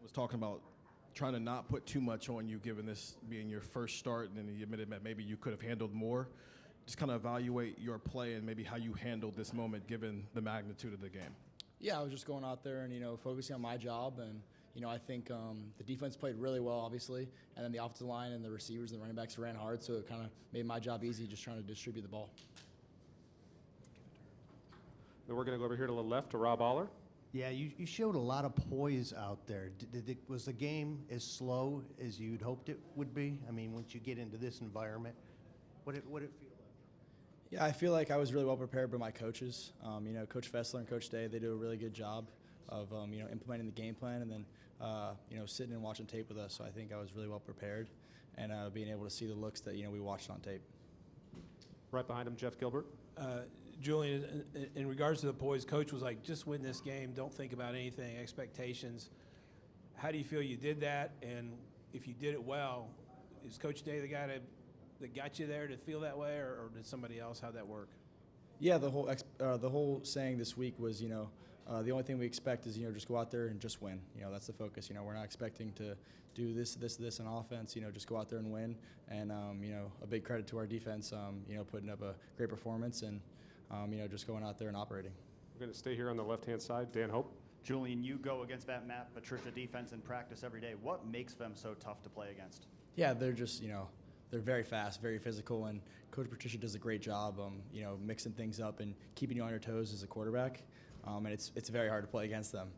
was talking about trying to not put too much on you, given this being your first start, and then he admitted that maybe you could have handled more. Just kind of evaluate your play and maybe how you handled this moment, given the magnitude of the game. Yeah, I was just going out there and, focusing on my job. And, I think the defense played really well, obviously. And then the offensive line and the receivers and the running backs ran hard. So it kind of made my job easy just trying to distribute the ball. Then we're going to go over here to the left to Rob Aller. Yeah, you showed a lot of poise out there. Was the game as slow as you'd hoped it would be? I mean, once you get into this environment, what it feel like? Yeah, I feel like I was really well prepared by my coaches. Coach Fessler and Coach Day, they do a really good job of, implementing the game plan and then, sitting and watching tape with us. So I think I was really well prepared and being able to see the looks that, we watched on tape. Right behind him, Jeff Gilbert. Julian, in regards to the poise, Coach was like, just win this game. Don't think about anything, expectations. How do you feel you did that? And if you did it well, is Coach Day the guy that got you there to feel that way, or did somebody else? How'd that work? Yeah, the whole saying this week was, the only thing we expect is, just go out there and just win. That's the focus. We're not expecting to do this on offense. Just go out there and win. And, a big credit to our defense, putting up a great performance and, just going out there and operating. We're going to stay here on the left-hand side. Dan Hope. Julian, you go against that Matt Patricia defense in practice every day. What makes them so tough to play against? Yeah, they're just, they're very fast, very physical, and Coach Patricia does a great job, mixing things up and keeping you on your toes as a quarterback. And it's very hard to play against them.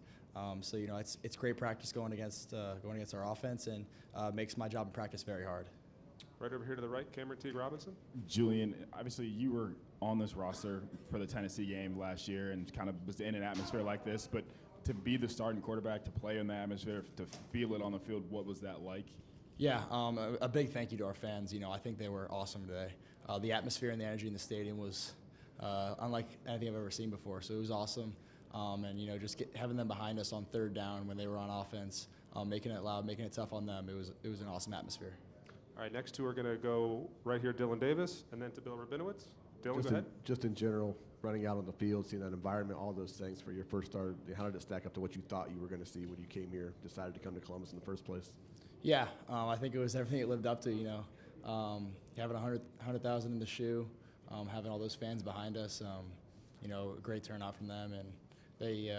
So it's great practice going against our offense, and makes my job in practice very hard. Right over here to the right, Cameron Teague Robinson. Julian, obviously you were on this roster for the Tennessee game last year and kind of was in an atmosphere like this, but to be the starting quarterback, to play in the atmosphere, to feel it on the field, what was that like? Yeah, a big thank you to our fans. I think they were awesome today. The atmosphere and the energy in the stadium was unlike anything I've ever seen before, so it was awesome. And, just having them behind us on third down when they were on offense, making it loud, making it tough on them, it was an awesome atmosphere. All right, next two are going to go right here, Dylan Davis, and then to Bill Rabinowitz. Dylan, go ahead. Just in general, running out on the field, seeing that environment, all those things for your first start, how did it stack up to what you thought you were going to see when you came here, decided to come to Columbus in the first place? Yeah, I think it was everything it lived up to, having 100,000 in the shoe, having all those fans behind us, a great turnout from them, and they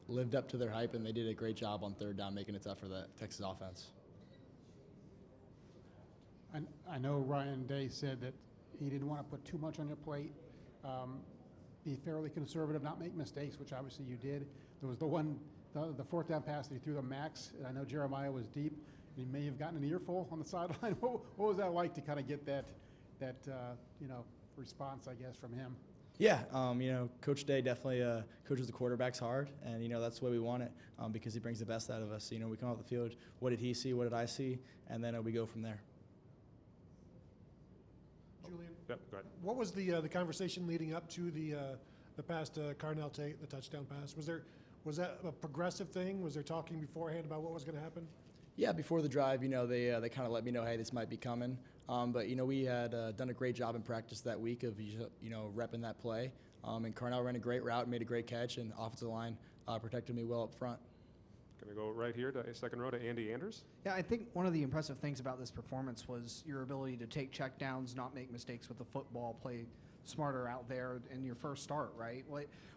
lived up to their hype, and they did a great job on third down, making it tough for the Texas offense. I know Ryan Day said that he didn't want to put too much on your plate, be fairly conservative, not make mistakes, which obviously you did. There was the fourth down pass that he threw to Max, and I know Jeremiah was deep. He may have gotten an earful on the sideline. What was that like to kind of get that response, I guess, from him? Yeah, Coach Day definitely coaches the quarterbacks hard, and that's the way we want it because he brings the best out of us. We come off the field, what did he see, what did I see, and then we go from there. Julian, yep, go ahead. What was the conversation leading up to the pass to Carnell Tate, the touchdown pass? Was that a progressive thing? Was there talking beforehand about what was going to happen? Yeah, before the drive, they kind of let me know, hey, this might be coming. But we had done a great job in practice that week of repping that play. And Carnell ran a great route, made a great catch, and offensive line protected me well up front. Going to go right here to second row to Andy Anders. Yeah, I think one of the impressive things about this performance was your ability to take checkdowns, not make mistakes with the football, play smarter out there in your first start, right?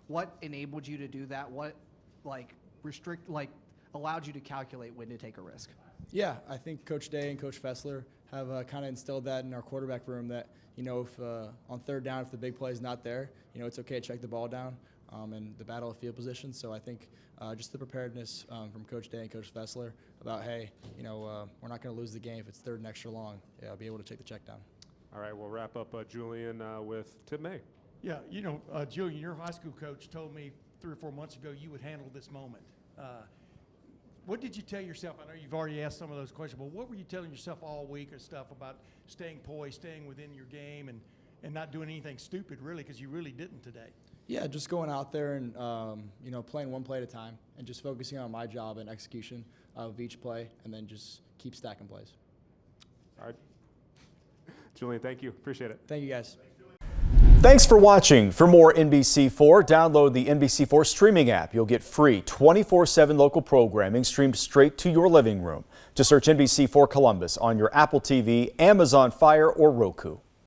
What enabled you to do that? What allowed you to calculate when to take a risk? Yeah, I think Coach Day and Coach Fessler have kind of instilled that in our quarterback room that, if on third down, if the big play is not there, it's okay to check the ball down and the battle of field position. So I think just the preparedness from Coach Day and Coach Fessler about, hey, we're not going to lose the game if it's third and extra long. Yeah, I'll be able to take the check down. All right, we'll wrap up Julian with Tim May. Yeah, Julian, your high school coach told me 3 or 4 months ago you would handle this moment. What did you tell yourself? I know you've already asked some of those questions, but what were you telling yourself all week or stuff about staying poised, staying within your game, and not doing anything stupid, really, because you really didn't today? Yeah, just going out there and, playing one play at a time and just focusing on my job and execution of each play and then just keep stacking plays. All right. Julian, thank you. Appreciate it. Thank you, guys. Thanks for watching. For more NBC4, download the NBC4 streaming app. You'll get free 24/7 local programming streamed straight to your living room. Just search NBC4 Columbus on your Apple TV, Amazon Fire, or Roku.